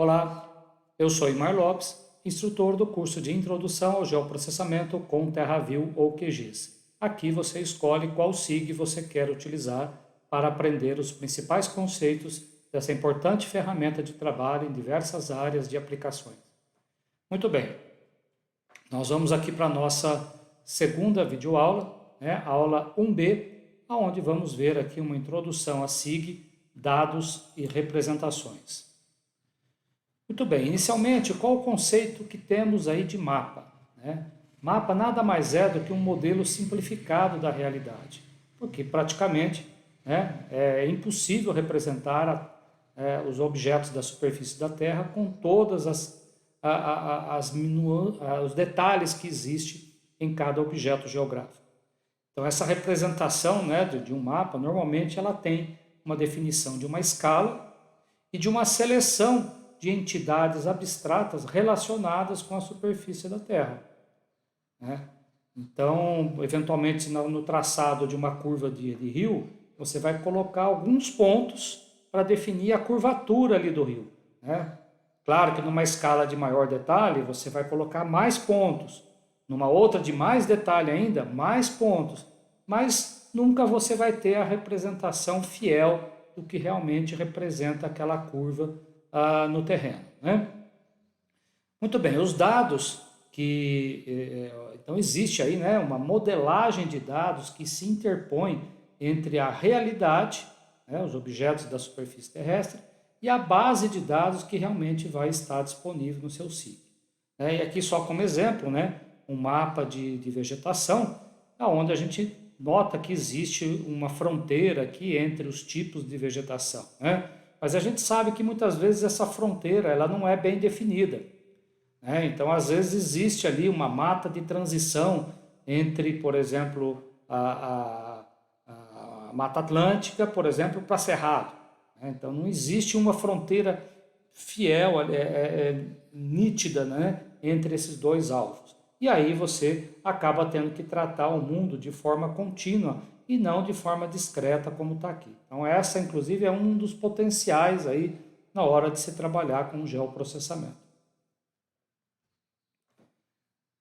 Olá, eu sou Imar Lopes, instrutor do curso de Introdução ao Geoprocessamento com TerraView ou QGIS. Aqui você escolhe qual SIG você quer utilizar para aprender os principais conceitos dessa importante ferramenta de trabalho em diversas áreas de aplicações. Muito bem, nós vamos aqui para a nossa segunda videoaula, aula 1B, onde vamos ver aqui uma introdução a SIG, dados e representações. Muito bem, inicialmente, qual o conceito que temos aí de mapa? Mapa nada mais é do que um modelo simplificado da realidade, porque praticamente é impossível representar os objetos da superfície da Terra com todas os detalhes que existem em cada objeto geográfico. Então, essa representação de um mapa, normalmente ela tem uma definição de uma escala e de uma seleção de entidades abstratas relacionadas com a superfície da Terra. Então, eventualmente, no traçado de uma curva de rio, você vai colocar alguns pontos para definir a curvatura ali do rio. Claro que numa escala de maior detalhe, você vai colocar mais pontos. Numa outra de mais detalhe ainda, mais pontos. Mas nunca você vai ter a representação fiel do que realmente representa aquela curva no terreno. Muito bem, os dados então existe aí uma modelagem de dados que se interpõe entre a realidade, os objetos da superfície terrestre, e a base de dados que realmente vai estar disponível no seu SIG. E aqui só como exemplo, um mapa de vegetação, onde a gente nota que existe uma fronteira aqui entre os tipos de vegetação. Mas a gente sabe que muitas vezes essa fronteira ela não é bem definida. Então, às vezes, existe ali uma mata de transição entre, por exemplo, a Mata Atlântica, por exemplo, para Cerrado. Então, não existe uma fronteira fiel, nítida, entre esses dois alvos. E aí você acaba tendo que tratar o mundo de forma contínua e não de forma discreta como está aqui. Então essa, inclusive, é um dos potenciais aí na hora de se trabalhar com o geoprocessamento.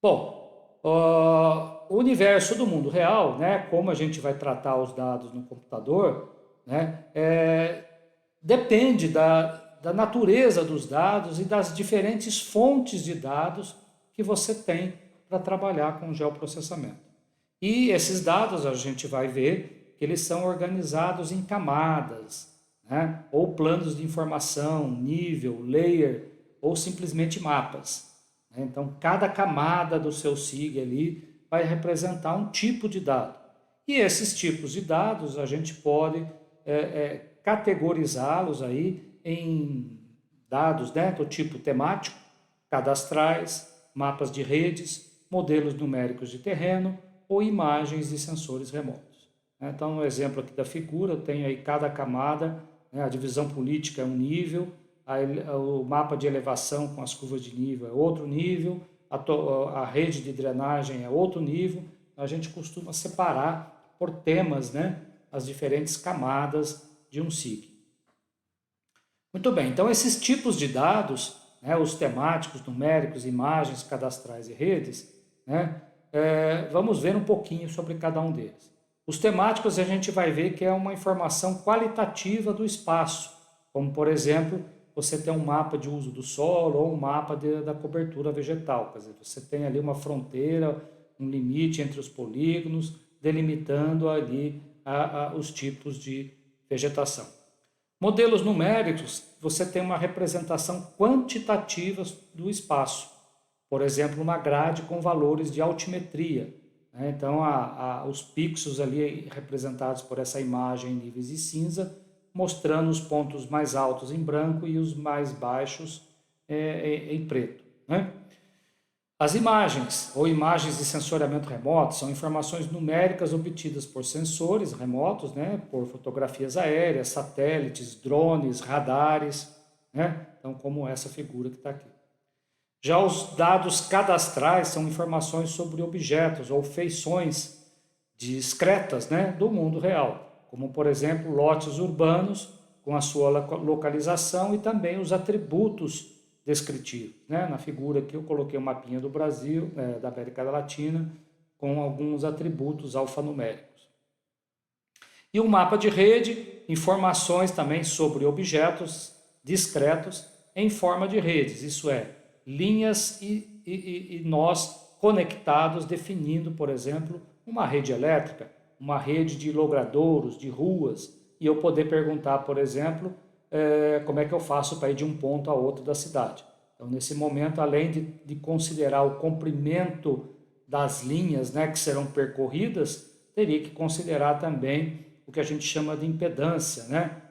Bom, o universo do mundo real, como a gente vai tratar os dados no computador, depende da natureza dos dados e das diferentes fontes de dados que você tem para trabalhar com o geoprocessamento. E esses dados a gente vai ver que eles são organizados em camadas, ou planos de informação, nível, layer, ou simplesmente mapas. Então, cada camada do seu SIG ali vai representar um tipo de dado. E esses tipos de dados a gente pode categorizá-los aí em dados do tipo temático, cadastrais, mapas de redes, modelos numéricos de terreno, ou imagens de sensores remotos. Então, no exemplo aqui da figura, eu tenho aí cada camada, a divisão política é um nível, o mapa de elevação com as curvas de nível é outro nível, a rede de drenagem é outro nível. A gente costuma separar por temas as diferentes camadas de um SIG. Muito bem, então esses tipos de dados, os temáticos, numéricos, imagens, cadastrais e redes, vamos ver um pouquinho sobre cada um deles. Os temáticos a gente vai ver que é uma informação qualitativa do espaço, como por exemplo, você tem um mapa de uso do solo ou um mapa da cobertura vegetal, quer dizer, você tem ali uma fronteira, um limite entre os polígonos, delimitando ali os tipos de vegetação. Modelos numéricos, você tem uma representação quantitativa do espaço. Por exemplo, uma grade com valores de altimetria. Então, os pixels ali representados por essa imagem em níveis de cinza, mostrando os pontos mais altos em branco e os mais baixos em preto. As imagens, ou imagens de sensoriamento remoto, são informações numéricas obtidas por sensores remotos, por fotografias aéreas, satélites, drones, radares, então como essa figura que está aqui. Já os dados cadastrais são informações sobre objetos ou feições discretas do mundo real, como por exemplo lotes urbanos com a sua localização e também os atributos descritivos, né? Na figura aqui eu coloquei um mapinha do Brasil, da América Latina, com alguns atributos alfanuméricos. E um mapa de rede, informações também sobre objetos discretos em forma de redes, isso é, linhas e nós conectados, definindo, por exemplo, uma rede elétrica, uma rede de logradouros, de ruas, e eu poder perguntar, por exemplo, como é que eu faço para ir de um ponto a outro da cidade. Então, nesse momento, além de considerar o comprimento das linhas, né, que serão percorridas, teria que considerar também o que a gente chama de impedância, né,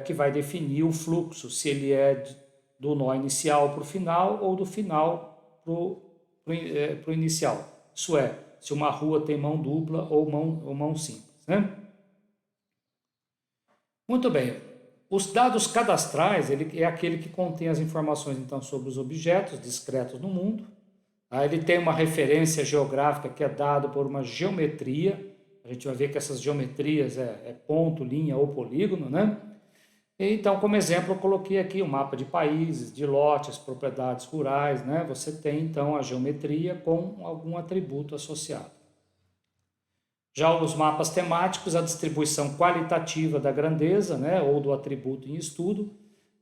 que vai definir o fluxo, se ele é do nó inicial para o final ou do final para o inicial. Isso é, se uma rua tem mão dupla ou mão simples, né? Muito bem. Os dados cadastrais, ele é aquele que contém as informações então sobre os objetos discretos no mundo. Ele tem uma referência geográfica que é dada por uma geometria. A gente vai ver que essas geometrias é ponto, linha ou polígono, né? Então, como exemplo, eu coloquei aqui um mapa de países, de lotes, propriedades rurais, né? Você tem então a geometria com algum atributo associado. Já os mapas temáticos, a distribuição qualitativa da grandeza, né, ou do atributo em estudo,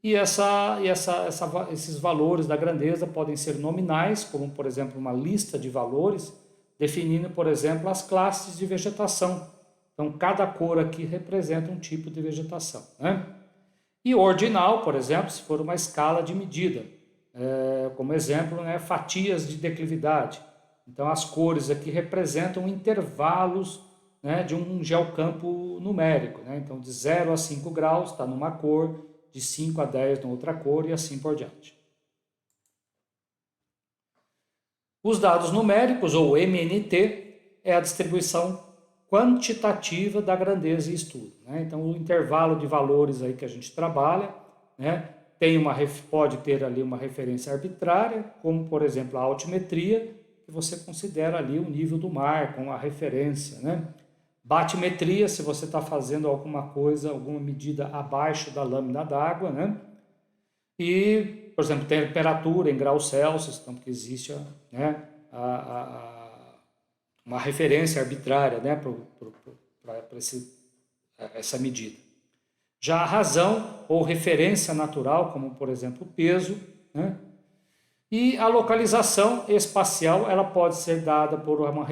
e esses valores da grandeza podem ser nominais, como, por exemplo, uma lista de valores, definindo, por exemplo, as classes de vegetação. Então, cada cor aqui representa um tipo de vegetação, né? E ordinal, por exemplo, se for uma escala de medida, como exemplo, né, fatias de declividade. Então, as cores aqui representam intervalos, né, de um geocampo numérico, né? Então, de 0 a 5 graus está numa cor, de 5 a 10 na outra cor e assim por diante. Os dados numéricos, ou MNT, é a distribuição quantitativa da grandeza em estudo, né? Então, o intervalo de valores aí que a gente trabalha, né, pode ter ali uma referência arbitrária, como, por exemplo, a altimetria, que você considera ali o nível do mar com a referência, né? Batimetria, se você está fazendo alguma coisa, alguma medida abaixo da lâmina d'água, né? E, por exemplo, temperatura em graus Celsius, então, porque existe, né, uma referência arbitrária, né, para essa medida. Já a razão ou referência natural, como, por exemplo, o peso, né? E a localização espacial, ela pode ser dada por uma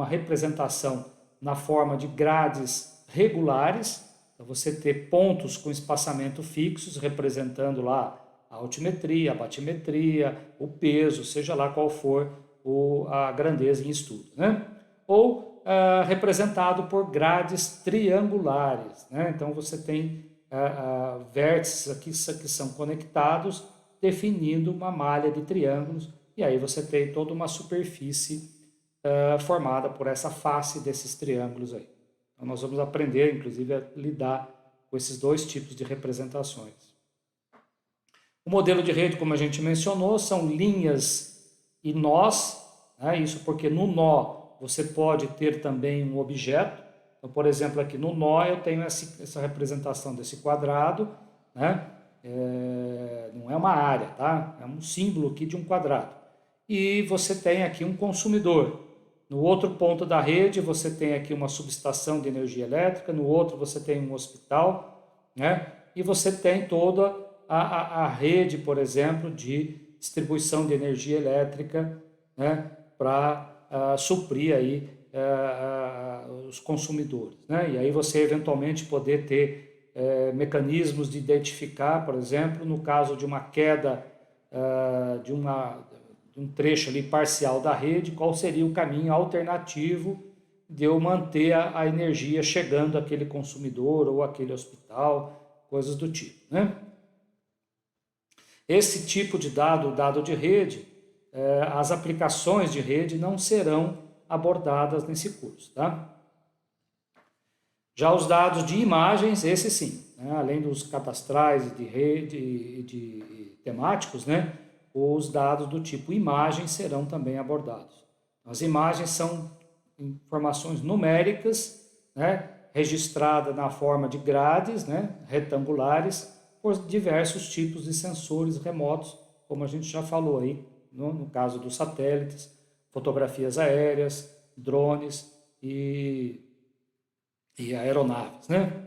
representação na forma de grades regulares. Então, você ter pontos com espaçamento fixos, representando lá a altimetria, a batimetria, o peso, seja lá qual for a grandeza em estudo, né? Ou representado por grades triangulares, né? Então, você tem vértices aqui que são conectados, definindo uma malha de triângulos, e aí você tem toda uma superfície formada por essa face desses triângulos aí. Então, nós vamos aprender, inclusive, a lidar com esses dois tipos de representações. O modelo de rede, como a gente mencionou, são linhas e nós, né? Isso porque no nó você pode ter também um objeto. Então, por exemplo, aqui no nó eu tenho essa representação desse quadrado, né? Não é uma área, tá? É um símbolo aqui de um quadrado. E você tem aqui um consumidor. No outro ponto da rede você tem aqui uma subestação de energia elétrica, no outro você tem um hospital, né? E você tem toda a rede, por exemplo, de distribuição de energia elétrica, né? Para suprir aí os consumidores, né? E aí você eventualmente poder ter mecanismos de identificar, por exemplo, no caso de uma queda de um trecho ali parcial da rede, qual seria o caminho alternativo de eu manter a energia chegando àquele consumidor ou àquele hospital, coisas do tipo, né? Esse tipo de dado de rede, as aplicações de rede não serão abordadas nesse curso, tá? Já os dados de imagens, esses sim, né? Além dos cadastrais de rede e de temáticos, né? Os dados do tipo imagem serão também abordados. As imagens são informações numéricas, né? registrada na forma de grades, né, retangulares, por diversos tipos de sensores remotos, como a gente já falou aí, no caso dos satélites, fotografias aéreas, drones e aeronaves, né?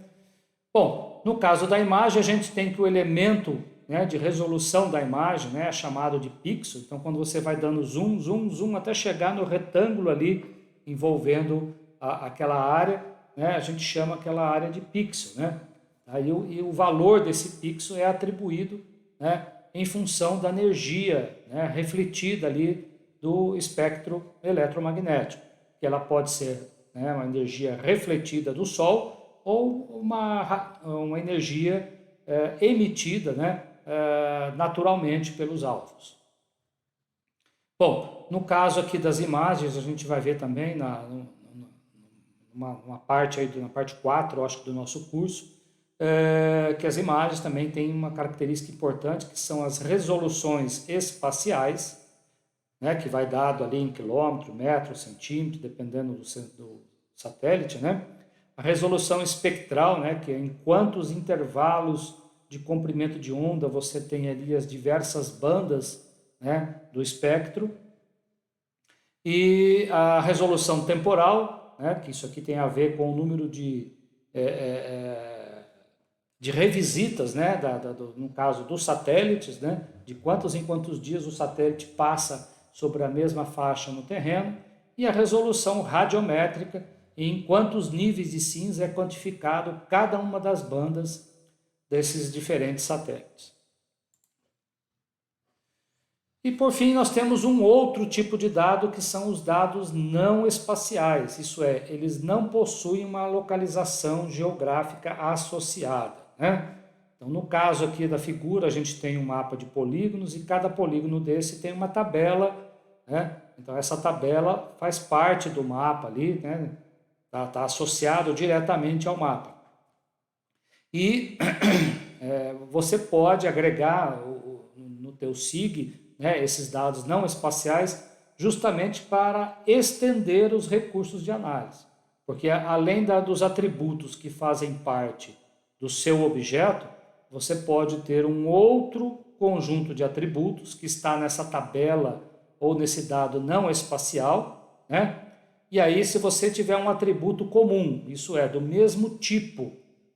Bom, no caso da imagem, a gente tem que o elemento, né, de resolução da imagem, né, é chamado de pixel. Então, quando você vai dando zoom, zoom, zoom, até chegar no retângulo ali, envolvendo aquela área, né, a gente chama aquela área de pixel, né? Aí, e o valor desse pixel é atribuído, né, em função da energia, né, refletida ali do espectro eletromagnético, que ela pode ser, né, uma energia refletida do Sol ou uma energia emitida, né, naturalmente pelos alvos. Bom, no caso aqui das imagens, a gente vai ver também uma parte aí, na parte 4, eu acho que do nosso curso, que as imagens também têm uma característica importante, que são as resoluções espaciais, né, que vai dado ali em quilômetro, metro, centímetro, dependendo do satélite, né? A resolução espectral, né, que é em quantos intervalos de comprimento de onda você tem ali as diversas bandas, né, do espectro. E a resolução temporal, né, que isso aqui tem a ver com o número de revisitas, né, no caso dos satélites, né, de quantos em quantos dias o satélite passa sobre a mesma faixa no terreno, e a resolução radiométrica, em quantos níveis de cinza é quantificado cada uma das bandas desses diferentes satélites. E por fim, nós temos um outro tipo de dado, que são os dados não espaciais, isso é, eles não possuem uma localização geográfica associada, né? Então, no caso aqui da figura, a gente tem um mapa de polígonos e cada polígono desse tem uma tabela, né? Então, essa tabela faz parte do mapa ali, né? Tá associado diretamente ao mapa. E você pode agregar no teu SIG, né, esses dados não espaciais, justamente para estender os recursos de análise. Porque além dos atributos que fazem parte do seu objeto, você pode ter um outro conjunto de atributos que está nessa tabela ou nesse dado não espacial, né? E aí, se você tiver um atributo comum, isso é, do mesmo tipo,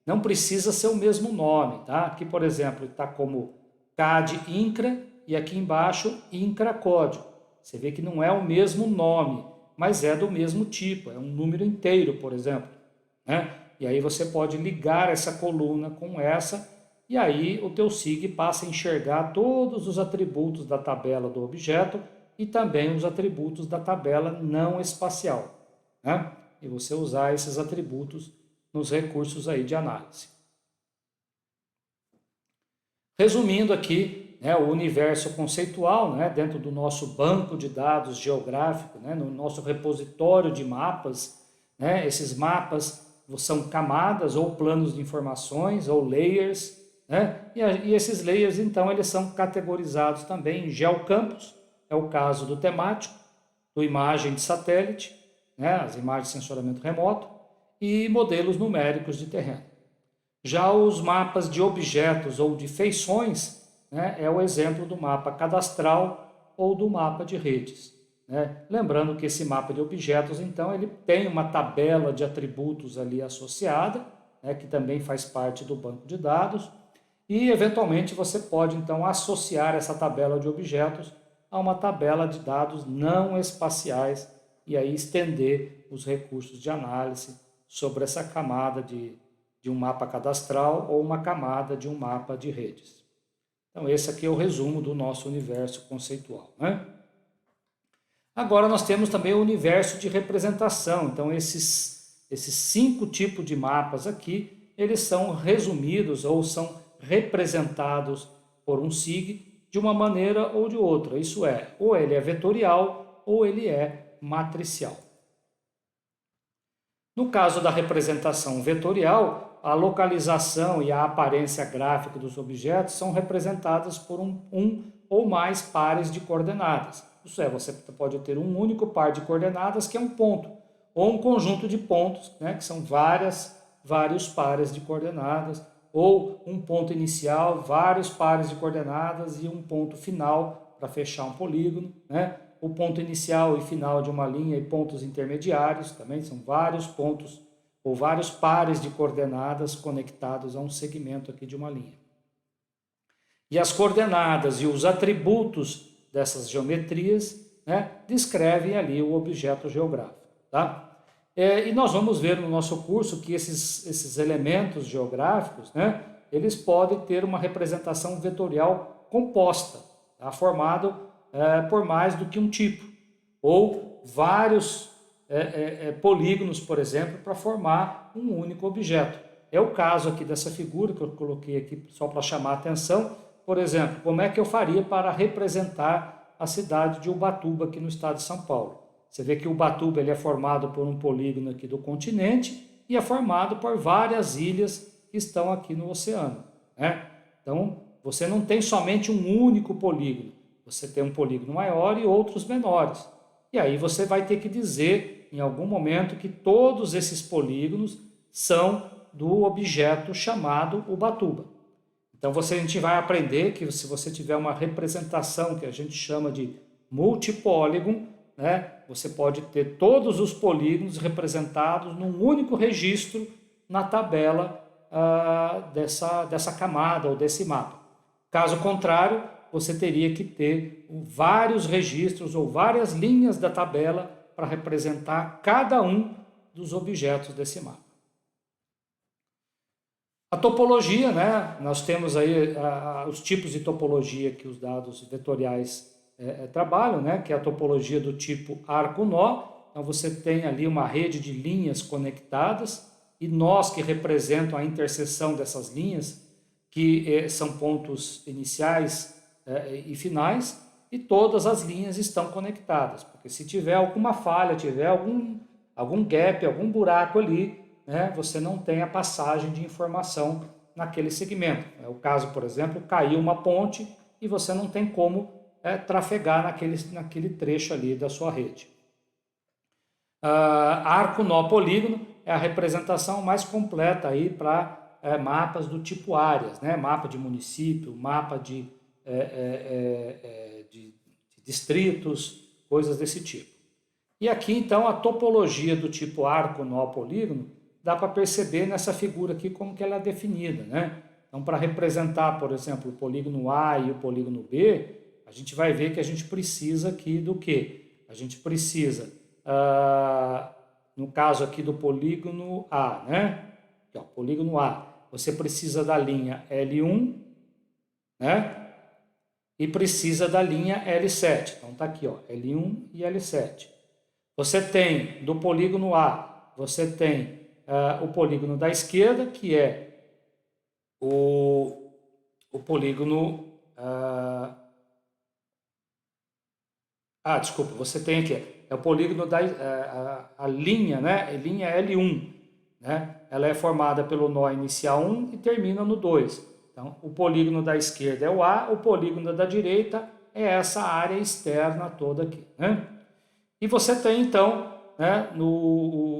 não precisa ser o mesmo nome, tá? Aqui, por exemplo, está como CAD INCRA e aqui embaixo INCRA código. Você vê que não é o mesmo nome, mas é do mesmo tipo, é um número inteiro, por exemplo, né? E aí você pode ligar essa coluna com essa, e aí o teu SIG passa a enxergar todos os atributos da tabela do objeto e também os atributos da tabela não espacial, né? E você usar esses atributos nos recursos aí de análise. Resumindo aqui, né, o universo conceitual, né, dentro do nosso banco de dados geográfico, né, no nosso repositório de mapas, né, esses mapas são camadas ou planos de informações ou layers, né, e esses layers, então, eles são categorizados também em geocampos, é o caso do temático, do imagem de satélite, né, as imagens de sensoramento remoto, e modelos numéricos de terreno. Já os mapas de objetos ou de feições, né, é o exemplo do mapa cadastral ou do mapa de redes, né? Lembrando que esse mapa de objetos, então, ele tem uma tabela de atributos ali associada, né, que também faz parte do banco de dados, e eventualmente você pode, então, associar essa tabela de objetos a uma tabela de dados não espaciais e aí estender os recursos de análise sobre essa camada de um mapa cadastral ou uma camada de um mapa de redes. Então, esse aqui é o resumo do nosso universo conceitual, né? Agora, nós temos também o universo de representação. Então, esses 5 tipos de mapas aqui, eles são resumidos ou são representados por um SIG de uma maneira ou de outra. Isso é, ou ele é vetorial ou ele é matricial. No caso da representação vetorial, a localização e a aparência gráfica dos objetos são representadas por um ou mais pares de coordenadas. Isso é, você pode ter um único par de coordenadas, que é um ponto, ou um conjunto de pontos, né, que são várias vários pares de coordenadas, ou um ponto inicial, vários pares de coordenadas e um ponto final para fechar um polígono, né? O ponto inicial e final de uma linha e pontos intermediários, também são vários pontos ou vários pares de coordenadas conectados a um segmento aqui de uma linha. E as coordenadas e os atributos dessas geometrias, né, descrevem ali o objeto geográfico, tá? E nós vamos ver no nosso curso que esses elementos geográficos, né, eles podem ter uma representação vetorial composta, tá? Formado por mais do que um tipo, ou vários polígonos, por exemplo, para formar um único objeto. É o caso aqui dessa figura que eu coloquei aqui só para chamar a atenção. Por exemplo, como é que eu faria para representar a cidade de Ubatuba aqui no estado de São Paulo? Você vê que Ubatuba ele é formado por um polígono aqui do continente e é formado por várias ilhas que estão aqui no oceano, né? Então, você não tem somente um único polígono, você tem um polígono maior e outros menores. E aí você vai ter que dizer, em algum momento, que todos esses polígonos são do objeto chamado Ubatuba. Então, a gente vai aprender que se você tiver uma representação que a gente chama de multipóligon, né, você pode ter todos os polígonos representados num único registro na tabela dessa camada ou desse mapa. Caso contrário, você teria que ter vários registros ou várias linhas da tabela para representar cada um dos objetos desse mapa. A topologia, né? Nós temos aí os tipos de topologia que os dados vetoriais trabalham, né? Que é a topologia do tipo arco-nó. Então você tem ali uma rede de linhas conectadas e nós que representam a interseção dessas linhas, que são pontos iniciais e finais, e todas as linhas estão conectadas, porque se tiver alguma falha, tiver algum gap, algum buraco ali, né, você não tem a passagem de informação naquele segmento. É o caso, por exemplo, caiu uma ponte e você não tem como trafegar naquele trecho ali da sua rede. Arco-nó-polígono é a representação mais completa aí para mapas do tipo áreas, né? Mapa de município, mapa de distritos, coisas desse tipo. E aqui, então, a topologia do tipo arco-nó-polígono dá para perceber nessa figura aqui como que ela é definida, né? Então, para representar, por exemplo, o polígono A e o polígono B, a gente vai ver que a gente precisa aqui do quê? A gente precisa, no caso aqui do polígono A, né? Aqui, ó, polígono A, você precisa da linha L1, né? E precisa da linha L7. Então, está aqui, ó, L1 e L7. Você tem, do polígono A, você tem o polígono da esquerda, que é o polígono... desculpa, você tem aqui, é o polígono a linha, né? A linha L1, né? Ela é formada pelo nó inicial 1 e termina no 2. Então, o polígono da esquerda é o A, o polígono da direita é essa área externa toda aqui, né? E você tem, então, né,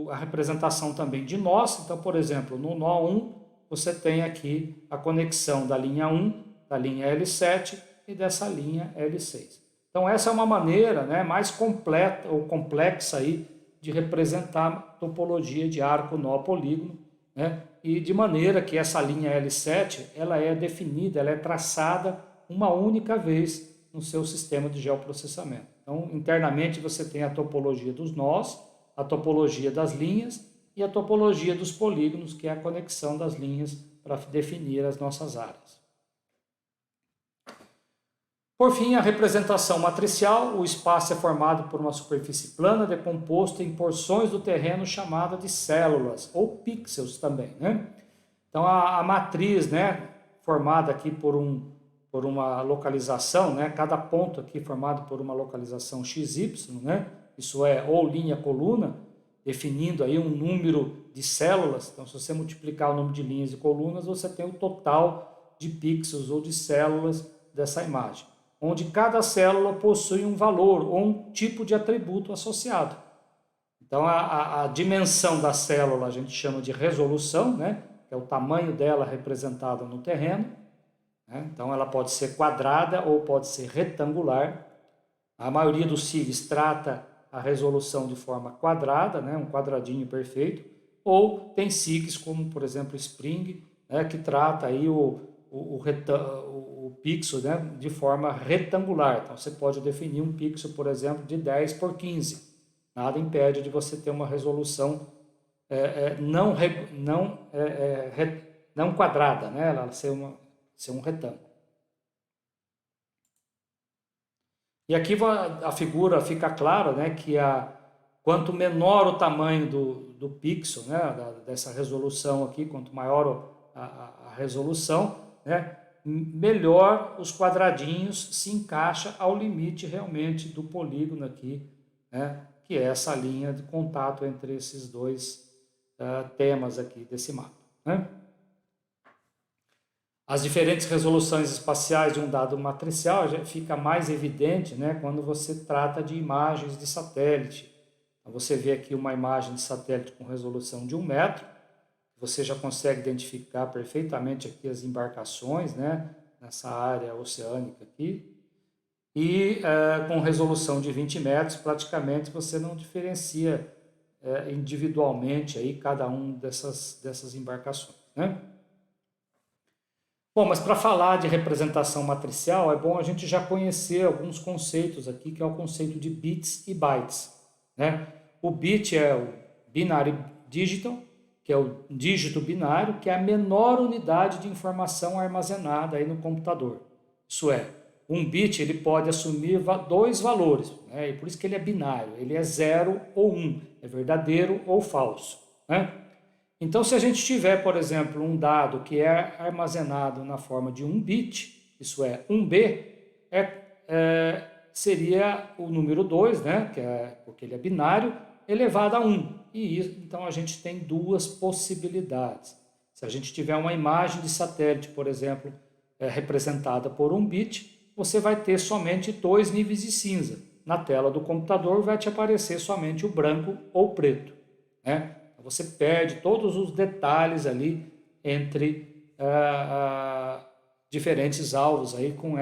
a representação também de nós. Então, por exemplo, no nó 1, você tem aqui a conexão da linha 1, da linha L7 e dessa linha L6. Então, essa é uma maneira, né, mais completa ou complexa aí de representar a topologia de arco-nó-polígono, né, e de maneira que essa linha L7 ela é definida, ela é traçada uma única vez no seu sistema de geoprocessamento. Então, internamente você tem a topologia dos nós, a topologia das linhas e a topologia dos polígonos, que é a conexão das linhas para definir as nossas áreas. Por fim, a representação matricial. O espaço é formado por uma superfície plana decomposta em porções do terreno chamada de células, ou pixels também, né? Então, a matriz, né, formada aqui por uma localização, né, cada ponto aqui formado por uma localização XY, né, isso é, ou linha-coluna, definindo aí um número de células. Então, se você multiplicar o número de linhas e colunas, você tem o total de pixels ou de células dessa imagem, onde cada célula possui um valor ou um tipo de atributo associado. Então, a dimensão da célula a gente chama de resolução, né? Que é o tamanho dela representado no terreno. Né? Então, ela pode ser quadrada ou pode ser retangular. A maioria dos CIVs trata a resolução de forma quadrada, né? Um quadradinho perfeito. Ou tem SIGs, como por exemplo o Spring, né? Que trata aí o pixel, né? De forma retangular. Então, você pode definir um pixel, por exemplo, de 10 por 15. Nada impede de você ter uma resolução não quadrada, né? Ela ser um retângulo. E aqui a figura fica clara, né, que quanto menor o tamanho do pixel, né, dessa resolução aqui, quanto maior a resolução, né, melhor os quadradinhos se encaixa ao limite realmente do polígono aqui, né, que é essa linha de contato entre esses dois temas aqui desse mapa. Né? As diferentes resoluções espaciais de um dado matricial já fica mais evidente, né, quando você trata de imagens de satélite. Então, você vê aqui uma imagem de satélite com resolução de 1 metro, você já consegue identificar perfeitamente aqui as embarcações, né, nessa área oceânica aqui. E com resolução de 20 metros, praticamente você não diferencia individualmente aí cada um dessas embarcações, né? Bom, mas para falar de representação matricial, é bom a gente já conhecer alguns conceitos aqui, que é o conceito de bits e bytes. Né? O bit é o binary digital, que é o dígito binário, que é a menor unidade de informação armazenada aí no computador. Isso é, um bit ele pode assumir dois valores, né? E por isso que ele é binário, ele é 0 ou 1, é verdadeiro ou falso. Né? Então, se a gente tiver, por exemplo, um dado que é armazenado na forma de 1 bit, isso é, 1B, seria o número 2, né, porque ele é binário, elevado a 1. E então a gente tem duas possibilidades. Se a gente tiver uma imagem de satélite, por exemplo, representada por 1 bit, você vai ter somente 2 níveis de cinza. Na tela do computador vai te aparecer somente o branco ou o preto, né? Você perde todos os detalhes ali entre diferentes alvos aí com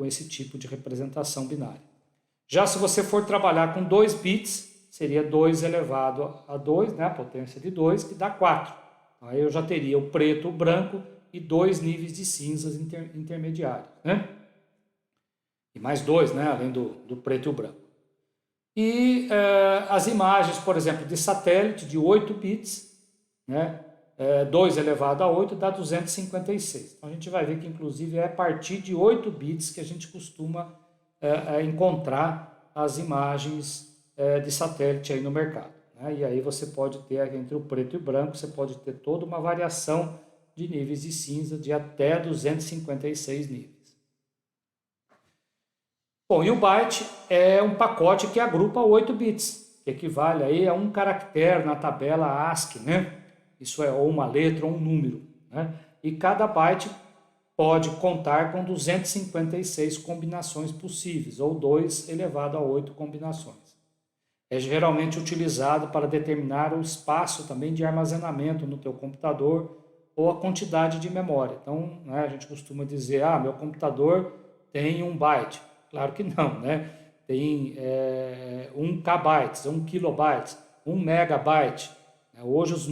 esse tipo de representação binária. Já se você for trabalhar com 2 bits, seria 2 elevado a 2, né, a potência de 2, que dá 4. Aí eu já teria o preto, o branco e 2 níveis de cinzas intermediários. Né? E mais 2, né, além do preto e o branco. E as imagens, por exemplo, de satélite de 8 bits, né, 2 elevado a 8 dá 256. Então a gente vai ver que inclusive é a partir de 8 bits que a gente costuma encontrar as imagens de satélite aí no mercado. Né? E aí você pode ter entre o preto e o branco, você pode ter toda uma variação de níveis de cinza de até 256 níveis. Bom, e o byte é um pacote que agrupa 8 bits, que equivale aí a um caractere na tabela ASCII, né? Isso é ou uma letra ou um número, né? E cada byte pode contar com 256 combinações possíveis, ou 2 elevado a 8 combinações. É geralmente utilizado para determinar o espaço também de armazenamento no teu computador ou a quantidade de memória. Então, né, a gente costuma dizer, meu computador tem 1 byte. Claro que não, né? Tem 1 kbytes, 1 kilobyte, 1 megabyte. Hoje os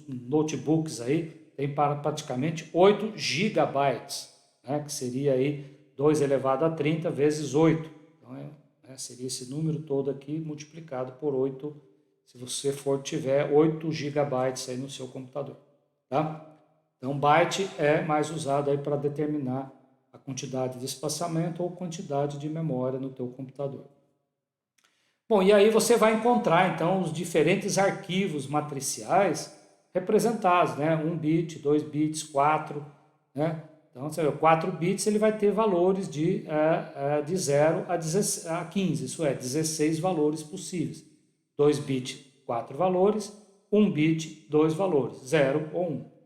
notebooks aí tem praticamente 8 gigabytes, né? Que seria aí 2 elevado a 30 vezes 8. Então, seria esse número todo aqui multiplicado por 8, se você tiver 8 gigabytes aí no seu computador, tá? Então, byte é mais usado aí para determinar a quantidade de espaçamento ou quantidade de memória no teu computador. Bom, e aí você vai encontrar, então, os diferentes arquivos matriciais representados, né? 1 bit, 2 bits, 4, né? Então, 4 bits ele vai ter valores de 0 a 15, isso é, 16 valores possíveis. 2 bits, 4 valores, 1 bit, 2 valores, 0 ou 1.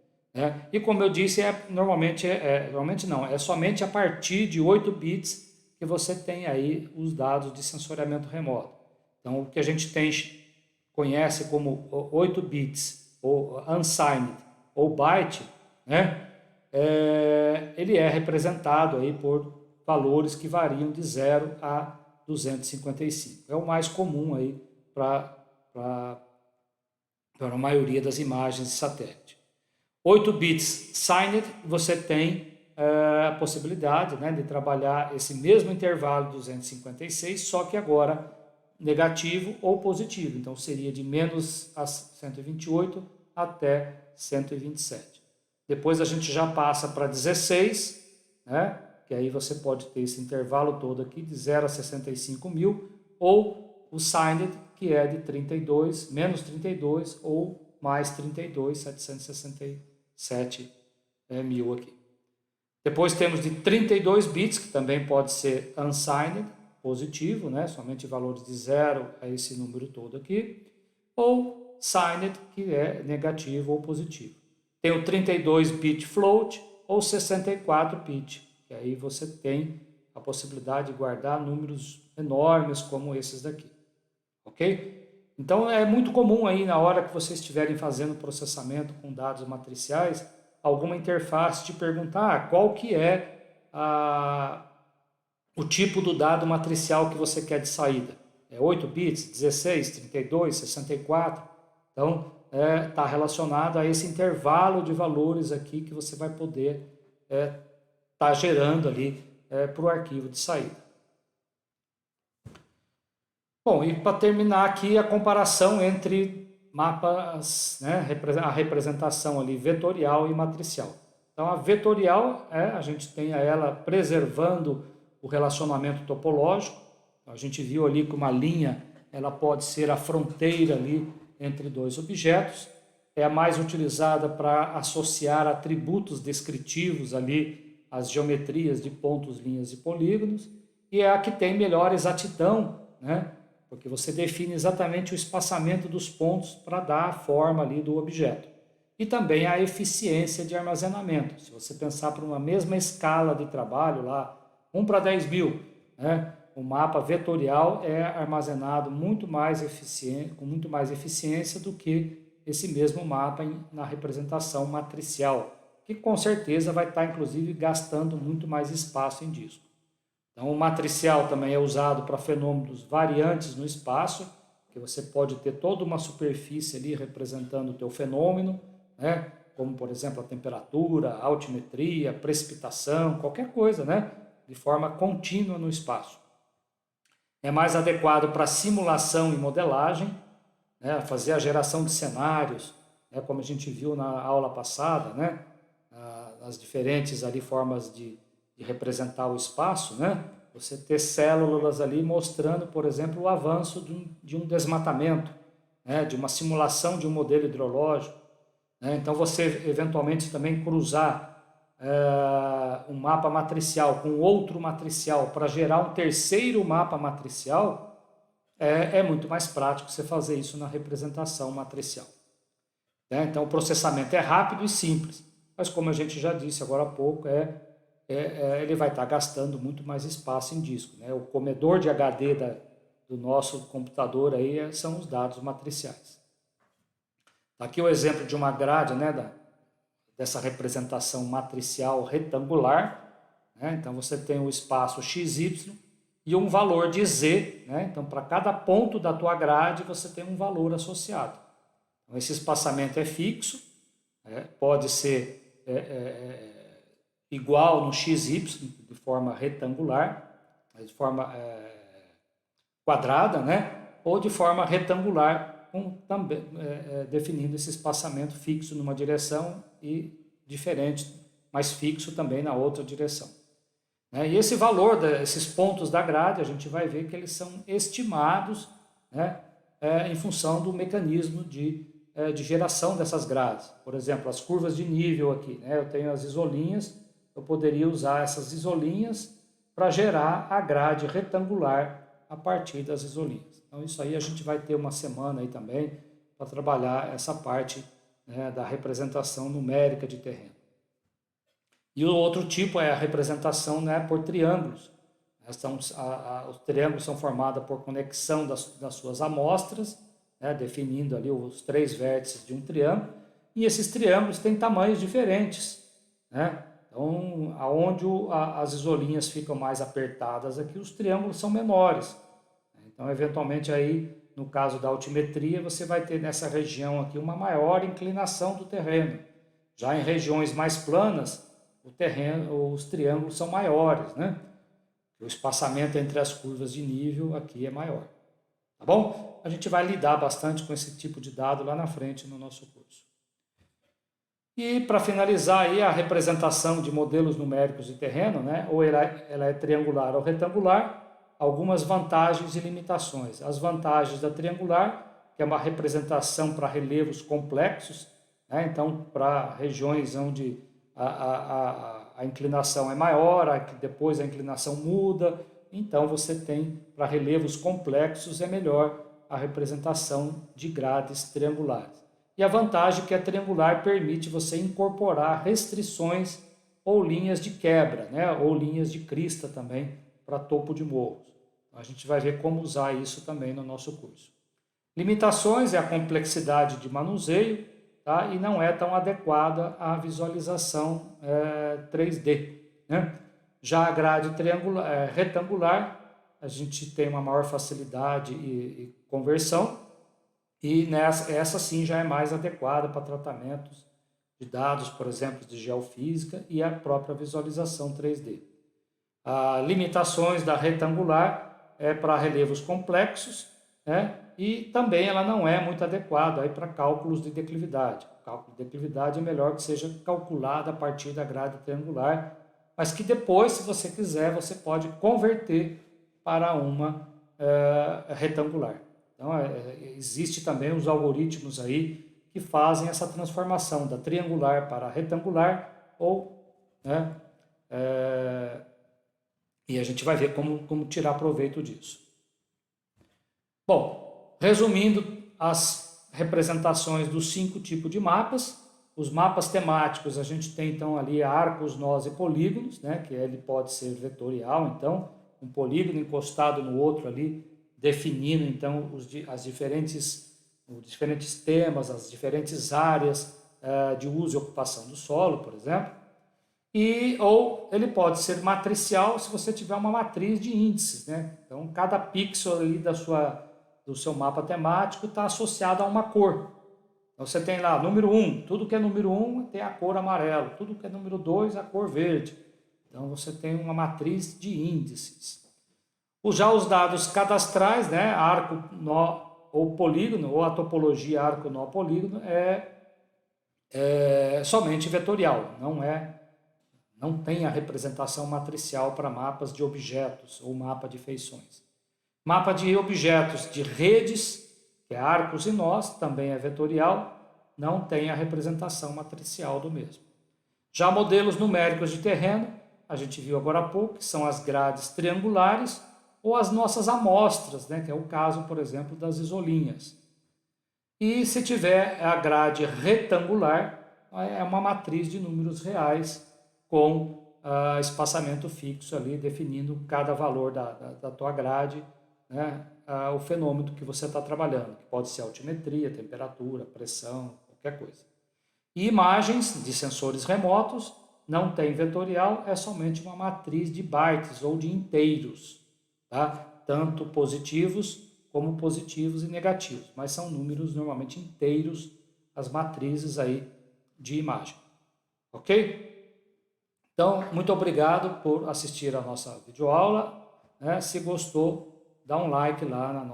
E como eu disse, normalmente não, é somente a partir de 8 bits que você tem aí os dados de sensoriamento remoto. Então, o que a gente conhece como 8 bits, ou unsigned, ou byte, né? Ele é representado aí por valores que variam de 0 a 255. É o mais comum aí para a maioria das imagens de satélite. 8 bits signed, você tem a possibilidade, né, de trabalhar esse mesmo intervalo 256, só que agora negativo ou positivo. Então seria de menos 128 até 127. Depois a gente já passa para 16, né, que aí você pode ter esse intervalo todo aqui de 0 a 65 mil, ou o signed, que é de 32, menos 32 ou mais 32, 767 mil aqui. Depois temos de 32 bits, que também pode ser unsigned, positivo, né? Somente valores de 0 a esse número todo aqui, ou signed, que é negativo ou positivo. Tem o 32 bit float ou 64 bit, que aí você tem a possibilidade de guardar números enormes como esses daqui, ok? Então é muito comum aí na hora que vocês estiverem fazendo processamento com dados matriciais, alguma interface te perguntar qual que é o tipo do dado matricial que você quer de saída. É 8 bits, 16, 32, 64. Então, está relacionado a esse intervalo de valores aqui que você vai poder tá gerando ali para o arquivo de saída. Bom, e para terminar aqui a comparação entre mapas, né, a representação ali vetorial e matricial. Então a vetorial, a gente tem ela preservando o relacionamento topológico. A gente viu ali que uma linha ela pode ser a fronteira ali entre dois objetos. É a mais utilizada para associar atributos descritivos ali às geometrias de pontos, linhas e polígonos. E é a que tem melhor exatidão, né? Porque você define exatamente o espaçamento dos pontos para dar a forma ali do objeto. E também a eficiência de armazenamento. Se você pensar por uma mesma escala de trabalho lá, 1 para 10 mil, né? O mapa vetorial é armazenado muito mais eficiente, com muito mais eficiência do que esse mesmo mapa na representação matricial, que com certeza vai estar inclusive gastando muito mais espaço em disco. Então, o matricial também é usado para fenômenos variantes no espaço, que você pode ter toda uma superfície ali representando o teu fenômeno, né? Como, por exemplo, a temperatura, a altimetria, precipitação, qualquer coisa, né? De forma contínua no espaço. É mais adequado para simulação e modelagem, né? Fazer a geração de cenários, né? Como a gente viu na aula passada, né? As diferentes ali formas de representar o espaço, né? Você ter células ali mostrando, por exemplo, o avanço de um desmatamento, né? De uma simulação de um modelo hidrológico, né? Então você eventualmente também cruzar um mapa matricial com outro matricial para gerar um terceiro mapa matricial, é muito mais prático você fazer isso na representação matricial, né? Então o processamento é rápido e simples, mas como a gente já disse agora há pouco, ele vai estar gastando muito mais espaço em disco, né? O comedor de HD do nosso computador aí são os dados matriciais. Aqui o exemplo de uma grade, né, dessa representação matricial retangular, né? Então você tem o espaço XY e um valor de Z, né? Então para cada ponto da tua grade você tem um valor associado. Então, esse espaçamento é fixo, pode ser igual no XY, de forma retangular, de forma quadrada, né? Ou de forma retangular, também definindo esse espaçamento fixo numa direção e diferente, mas fixo também na outra direção, né? E esse valor desses pontos da grade, a gente vai ver que eles são estimados, né? Em função do mecanismo de geração dessas grades. Por exemplo, as curvas de nível aqui, né? Eu tenho as isolinhas, eu poderia usar essas isolinhas para gerar a grade retangular a partir das isolinhas. Então isso aí a gente vai ter uma semana aí também para trabalhar essa parte, né, da representação numérica de terreno. E o outro tipo é a representação, né, por triângulos. Os triângulos são formados por conexão das suas amostras, né, definindo ali os 3 vértices de um triângulo, e esses triângulos têm tamanhos diferentes, né? Então, aonde as isolinhas ficam mais apertadas aqui, os triângulos são menores. Então, eventualmente, aí, no caso da altimetria, você vai ter nessa região aqui uma maior inclinação do terreno. Já em regiões mais planas, os triângulos são maiores, né? O espaçamento entre as curvas de nível aqui é maior. Tá bom? A gente vai lidar bastante com esse tipo de dado lá na frente no nosso curso. E para finalizar aí a representação de modelos numéricos de terreno, né? Ou ela é triangular ou retangular, algumas vantagens e limitações. As vantagens da triangular, que é uma representação para relevos complexos, né? Então para regiões onde a inclinação é maior, depois a inclinação muda, então você tem para relevos complexos é melhor a representação de grades triangulares. E a vantagem é que a triangular permite você incorporar restrições ou linhas de quebra, né? Ou linhas de crista também para topo de morros. A gente vai ver como usar isso também no nosso curso. Limitações é a complexidade de manuseio, tá? E não é tão adequada à visualização 3D, né? Já a grade retangular, a gente tem uma maior facilidade e conversão, e essa sim já é mais adequada para tratamentos de dados, por exemplo, de geofísica e a própria visualização 3D. Limitações da retangular é para relevos complexos, né? E também ela não é muito adequada para cálculos de declividade. O cálculo de declividade é melhor que seja calculado a partir da grade triangular, mas que depois, se você quiser, você pode converter para uma retangular. Então, existe também os algoritmos aí que fazem essa transformação da triangular para retangular, né, e a gente vai ver como tirar proveito disso. Bom, resumindo as representações dos 5 tipos de mapas, os mapas temáticos a gente tem então ali arcos, nós e polígonos, né, que ele pode ser vetorial, então um polígono encostado no outro ali, definindo então os diferentes temas, as diferentes áreas de uso e ocupação do solo, por exemplo. Ou ele pode ser matricial se você tiver uma matriz de índices, né? Então, cada pixel ali do seu mapa temático está associado a uma cor. Então, você tem lá número 1, tudo que é número 1 tem a cor amarelo, tudo que é número 2 a cor verde. Então, você tem uma matriz de índices. Já os dados cadastrais, né, arco, nó ou polígono, ou a topologia arco, nó, polígono, é somente vetorial, não tem a representação matricial para mapas de objetos ou mapa de feições. Mapa de objetos de redes, que é arcos e nós, também é vetorial, não tem a representação matricial do mesmo. Já modelos numéricos de terreno, a gente viu agora há pouco, que são as grades triangulares, ou as nossas amostras, né, que é o caso, por exemplo, das isolinhas. E se tiver a grade retangular, é uma matriz de números reais com espaçamento fixo ali, definindo cada valor da tua grade, né, o fenômeno que você está trabalhando, que pode ser altimetria, temperatura, pressão, qualquer coisa. E imagens de sensores remotos, não tem vetorial, é somente uma matriz de bytes ou de inteiros. Tá? Tanto positivos como positivos e negativos, mas são números normalmente inteiros, as matrizes aí de imagem. Ok? Então, muito obrigado por assistir a nossa videoaula, né? Se gostou, dá um like lá no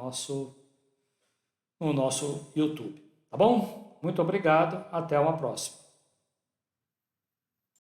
nosso YouTube, tá bom? Muito obrigado, até uma próxima.